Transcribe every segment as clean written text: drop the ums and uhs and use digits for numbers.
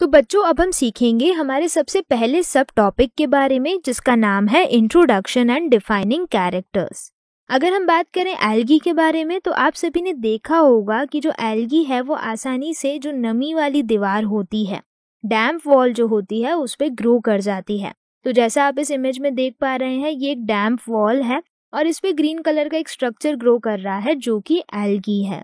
तो बच्चों अब हम सीखेंगे हमारे सबसे पहले सब टॉपिक के बारे में, जिसका नाम है इंट्रोडक्शन एंड डिफाइनिंग कैरेक्टर्स। अगर हम बात करें एल्गी के बारे में तो आप सभी ने देखा होगा कि जो एल्गी है वो आसानी से जो नमी वाली दीवार होती है, डैम्प वॉल जो होती है, उस पर ग्रो कर जाती है। तो जैसा आप इस इमेज में देख पा रहे हैं, ये एक डैम्प वॉल है और इस पे ग्रीन कलर का एक स्ट्रक्चर ग्रो कर रहा है जो कि एल्गी है।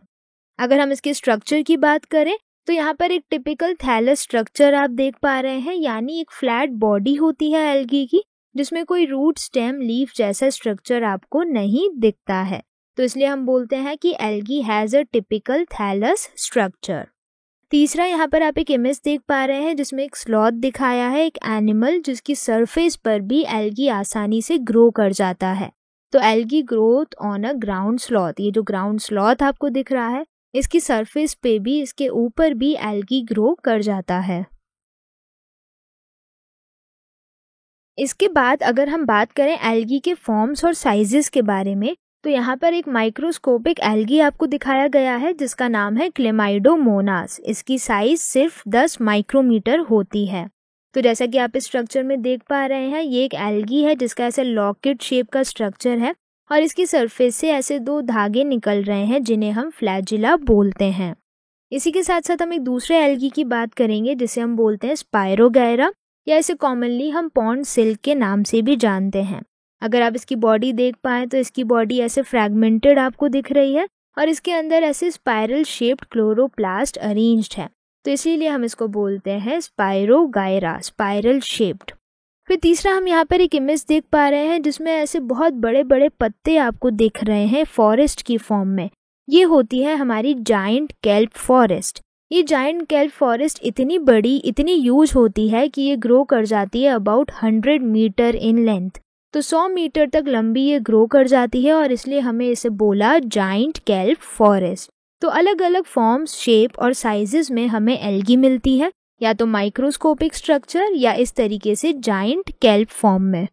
अगर हम इसके स्ट्रक्चर की बात करें तो यहाँ पर एक टिपिकल थैलस स्ट्रक्चर आप देख पा रहे हैं, यानी एक फ्लैट बॉडी होती है एल्गी की, जिसमें कोई रूट, स्टेम, लीफ जैसा स्ट्रक्चर आपको नहीं दिखता है। तो इसलिए हम बोलते हैं कि algae has a typical thallus structure. तीसरा, यहाँ पर आप एक इमेज देख पा रहे हैं जिसमें एक स्लॉथ दिखाया है, एक एनिमल जिसकी सरफेस पर भी एल्गी आसानी से ग्रो कर जाता है। तो algae growth on a ground sloth, ये जो ग्राउंड स्लॉथ आपको दिख रहा है, इसकी सरफेस पे भी, इसके ऊपर भी एल्गी ग्रो कर जाता है। इसके बाद अगर हम बात करें एल्गी के फॉर्म्स और साइजेस के बारे में, तो यहाँ पर एक माइक्रोस्कोपिक एल्गी आपको दिखाया गया है जिसका नाम है क्लेमाइडोमोनास। इसकी साइज सिर्फ 10 माइक्रोमीटर होती है। तो जैसा कि आप इस स्ट्रक्चर में देख पा रहे हैं, ये एक एल्गी है जिसका ऐसे लॉकेट शेप का स्ट्रक्चर है और इसकी सरफेस से ऐसे 2 धागे निकल रहे हैं जिन्हें हम फ्लैजिला बोलते हैं। इसी के साथ साथ हम एक दूसरे एल्गी की बात करेंगे जिसे हम बोलते हैं स्पायरोगैरा, या इसे कॉमनली हम पॉन्ड सिल्क के नाम से भी जानते हैं। अगर आप इसकी बॉडी देख पाएं तो इसकी बॉडी ऐसे फ्रैगमेंटेड आपको दिख रही है और इसके अंदर ऐसे स्पाइरल शेप्ड क्लोरोप्लास्ट अरेंज्ड है, तो इसीलिए हम इसको बोलते हैं स्पायरोगायरा, स्पाइरल शेप्ड। फिर तीसरा, हम यहाँ पर एक इमेज देख पा रहे हैं जिसमें ऐसे बहुत बड़े बड़े पत्ते आपको दिख रहे हैं फॉरेस्ट की फॉर्म में। ये होती है हमारी जाइंट केल्प फॉरेस्ट। ये जाइंट केल्प फॉरेस्ट इतनी बड़ी, इतनी ह्यूज होती है कि ये ग्रो कर जाती है अबाउट 100 मीटर इन लेंथ। तो 100 मीटर तक लंबी ये ग्रो कर जाती है और इसलिए हमें इसे बोला जाइंट केल्प फॉरेस्ट। तो अलग अलग फॉर्म्स, शेप और साइजेस में हमें एल्गी मिलती है, या तो माइक्रोस्कोपिक स्ट्रक्चर या इस तरीके से जाइंट केल्प फॉर्म में।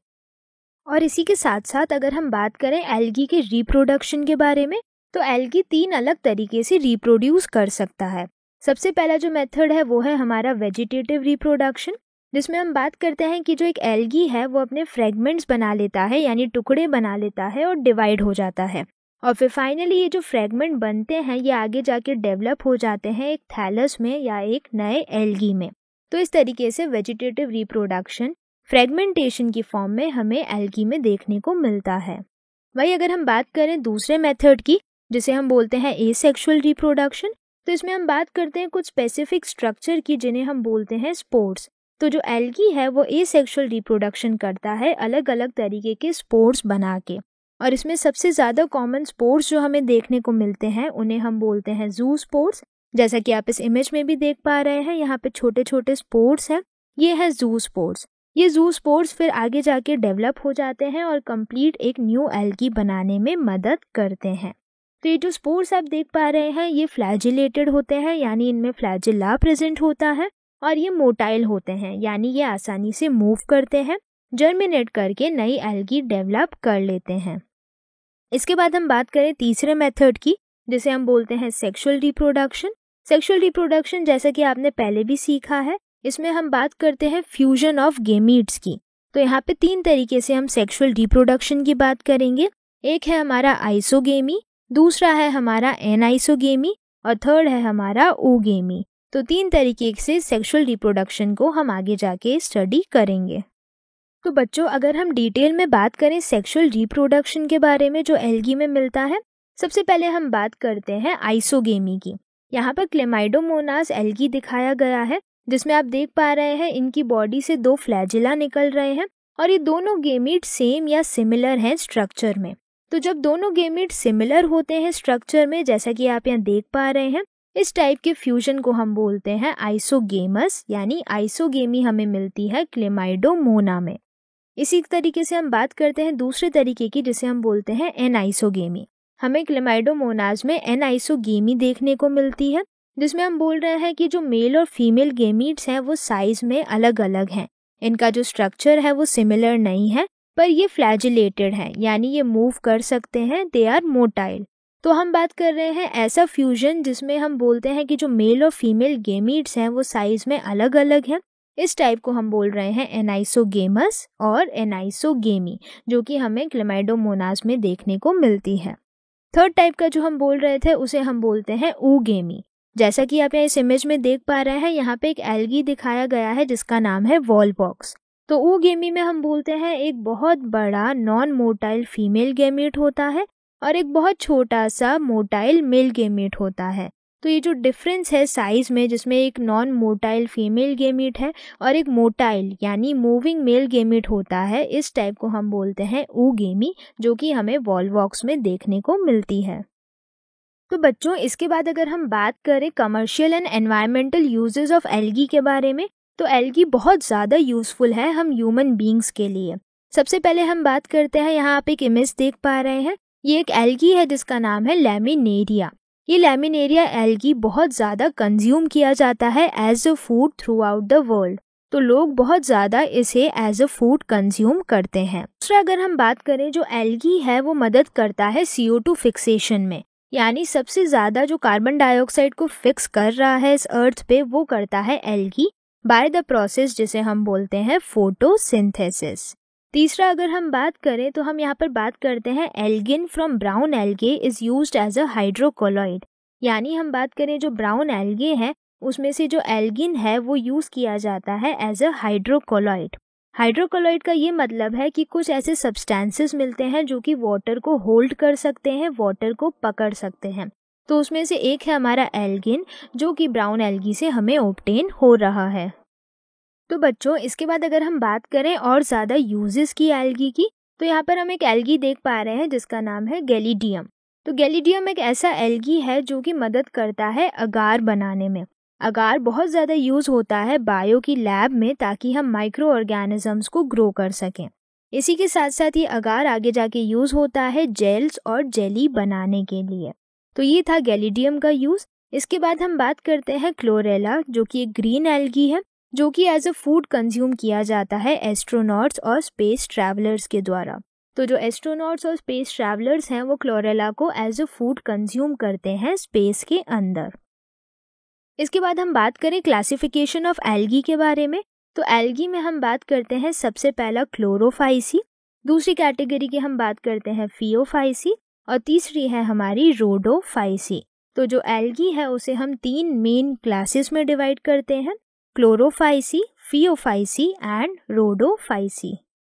और इसी के साथ साथ अगर हम बात करें एल्गी के रिप्रोडक्शन के बारे में, तो एल्गी 3 अलग तरीके से रिप्रोड्यूस कर सकता है। सबसे पहला जो मेथड है वो है हमारा वेजिटेटिव रिप्रोडक्शन, जिसमें हम बात करते हैं कि जो एक एल्गी है वो अपने फ्रेगमेंट्स बना लेता है, यानी टुकड़े बना लेता है और डिवाइड हो जाता है। और फिर फाइनली ये जो फ्रेगमेंट बनते हैं ये आगे जाके डेवलप हो जाते हैं एक थैलस में या एक नए एल्गी में। तो इस तरीके से वेजिटेटिव रिप्रोडक्शन फ्रेगमेंटेशन की फॉर्म में हमें एल्गी में देखने को मिलता है। वही अगर हम बात करें दूसरे मेथड की, जिसे हम बोलते हैं एसेक्सुअल रिप्रोडक्शन, तो इसमें हम बात करते हैं कुछ स्पेसिफिक स्ट्रक्चर की जिन्हें हम बोलते हैं स्पोर्स। तो जो एल्गी है वो एसेक्सुअल रिप्रोडक्शन करता है अलग अलग तरीके के स्पोर्स बना के, और इसमें सबसे ज़्यादा कॉमन स्पोर्स जो हमें देखने को मिलते हैं उन्हें हम बोलते हैं जू स्पोर्स। जैसा कि आप इस इमेज में भी देख पा रहे हैं, यहाँ पे छोटे छोटे स्पोर्स हैं, ये है जू स्पोर्स। ये जू स्पोर्स फिर आगे जाके डेवलप हो जाते हैं और कंप्लीट एक न्यू एल्गी बनाने में मदद करते हैं। तो ये जो स्पोर्स आप देख पा रहे हैं ये फ्लैजिलेटेड होते हैं, यानी इनमें फ्लैजिला प्रेजेंट होता है, और ये मोटाइल होते हैं, यानी ये आसानी से मूव करते हैं, जर्मिनेट करके नई एल्गी डेवलप कर लेते हैं। इसके बाद हम बात करें तीसरे मेथड की, जिसे हम बोलते हैं सेक्सुअल रिप्रोडक्शन। सेक्सुअल रिप्रोडक्शन जैसा कि आपने पहले भी सीखा है, इसमें हम बात करते हैं फ्यूजन ऑफ गेमीट्स की। तो यहाँ पे 3 तरीके से हम सेक्सुअल रिप्रोडक्शन की बात करेंगे। एक है हमारा आइसोगेमी, दूसरा है हमारा एनाइसोगेमी और थर्ड है हमारा ओगेमी। तो 3 तरीके से सेक्सुअल रिप्रोडक्शन को हम आगे जाके स्टडी करेंगे। तो बच्चों अगर हम डिटेल में बात करें सेक्सुअल रिप्रोडक्शन के बारे में जो एल्गी में मिलता है, सबसे पहले हम बात करते हैं आइसोगेमी की। यहाँ पर क्लेमाइडोमोनास एल्गी दिखाया गया है, जिसमें आप देख पा रहे हैं इनकी बॉडी से 2 फ्लैजिला निकल रहे हैं और ये दोनों गेमीट सेम या सिमिलर हैं स्ट्रक्चर में। तो जब दोनों गेमीट सिमिलर होते हैं स्ट्रक्चर में, जैसा कि आप यहाँ देख पा रहे हैं, इस टाइप के फ्यूजन को हम बोलते हैं आइसोगेमस, यानी आइसोगेमी हमें मिलती है क्लेमाइडोमोना में। इसी तरीके से हम बात करते हैं दूसरे तरीके की, जिसे हम बोलते हैं एनाइसोगेमी। हमें क्लेमाइडोमोनास में एनाइसोगेमी देखने को मिलती है, जिसमें हम बोल रहे हैं कि जो मेल और फीमेल गेमीट्स हैं वो साइज में अलग अलग हैं। इनका जो स्ट्रक्चर है वो सिमिलर नहीं है, पर ये फ्लैजिलेटेड है, यानी ये मूव कर सकते हैं, दे आर मोटाइल। तो हम बात कर रहे हैं ऐसा फ्यूजन जिसमें हम बोलते हैं कि जो मेल और फीमेल गेमीट्स हैं वो साइज में अलग अलग हैं। इस टाइप को हम बोल रहे हैं एनाइसोगेमस और एनाइसोगेमी, जो कि हमें क्लेमाइडोमोनास में देखने को मिलती है। थर्ड टाइप का जो हम बोल रहे थे उसे हम बोलते हैं ऊगेमी। जैसा कि आप यहाँ इस इमेज में देख पा रहे हैं, यहाँ पे एक एल्गी दिखाया गया है जिसका नाम है वॉलबॉक्स। तो ऊगेमी में हम बोलते हैं एक बहुत बड़ा नॉन मोटाइल फीमेल गेमीट होता है और एक बहुत छोटा सा मोटाइल मेल गेमीट होता है। तो ये जो डिफरेंस है साइज में, जिसमें एक नॉन मोटाइल फीमेल गेमीट है और एक मोटाइल यानी मूविंग मेल गेमीट होता है, इस टाइप को हम बोलते हैं ऊगेमी, जो कि हमें वॉलवॉक्स में देखने को मिलती है। तो बच्चों, इसके बाद अगर हम बात करें commercial and environmental uses of algae के बारे में, तो एल्गी बहुत ज़्यादा यूजफुल है हम ह्यूमन बींग्स के लिए। सबसे पहले हम बात करते हैं, यहाँ आप एक इमेज देख पा रहे हैं, ये एक एल्गी है जिसका नाम है लैमिनेरिया। ये लैमिनेरिया एल्गी बहुत ज़्यादा कंज्यूम किया जाता है as a food throughout the world. तो लोग बहुत ज़्यादा इसे एज अ फूड कंज्यूम करते हैं। दूसरा अगर हम बात करें, जो एल्गी है वो मदद करता है CO2 फिक्सेशन में, यानी सबसे ज़्यादा जो कार्बन डाइऑक्साइड को फिक्स कर रहा है इस अर्थ पे वो करता है एल्गी बाय द प्रोसेस जिसे हम बोलते हैं फोटोसिंथेसिस। तीसरा अगर हम बात करें तो हम यहाँ पर बात करते हैं algin from brown algae is used as a hydrocolloid, यानी हम बात करें जो ब्राउन एल्गे हैं उसमें से जो एल्गिन है वो यूज़ किया जाता है एज अ हाइड्रोकोलॉइड। हाइड्रोकोलॉइड का ये मतलब है कि कुछ ऐसे सब्सटेंसेस मिलते हैं जो कि वाटर को होल्ड कर सकते हैं, वाटर को पकड़ सकते हैं। तो उसमें से एक है हमारा एल्गिन, जो कि ब्राउन एल्गी से हमें ऑब्टेन हो रहा है। तो बच्चों, इसके बाद अगर हम बात करें और ज़्यादा यूजेस की एल्गी की, तो यहाँ पर हम एक एल्गी देख पा रहे हैं जिसका नाम है गैलिडियम। तो गैलिडियम एक ऐसा एल्गी है जो कि मदद करता है अगार बनाने में। अगार बहुत ज़्यादा यूज़ होता है बायो की लैब में ताकि हम माइक्रो ऑर्गेनिजम्स को ग्रो कर सकें। इसी के साथ साथ ये अगार आगे जाके यूज़ होता है जेल्स और जेली बनाने के लिए। तो ये था गैलिडियम का यूज़। इसके बाद हम बात करते हैं क्लोरेला, जो कि एक ग्रीन एल्गी है जो कि एज अ फूड कंज्यूम किया जाता है एस्ट्रोनॉट्स और स्पेस ट्रैवलर्स के द्वारा। तो जो एस्ट्रोनॉट्स और स्पेस ट्रैवलर्स हैं वो क्लोरेला को एज अ फूड कंज्यूम करते हैं स्पेस के अंदर। इसके बाद हम बात करें क्लासिफिकेशन ऑफ एल्गी के बारे में, तो एल्गी में हम बात करते हैं सबसे पहला क्लोरोफाइसी, दूसरी कैटेगरी की हम बात करते हैं फियोफाइसी और तीसरी है हमारी रोडोफाइसी। तो जो एल्गी है उसे हम 3 मेन क्लासेस में डिवाइड करते हैं, क्लोरोफाइसी, फियोफाइसी एंड रोडोफाइसी।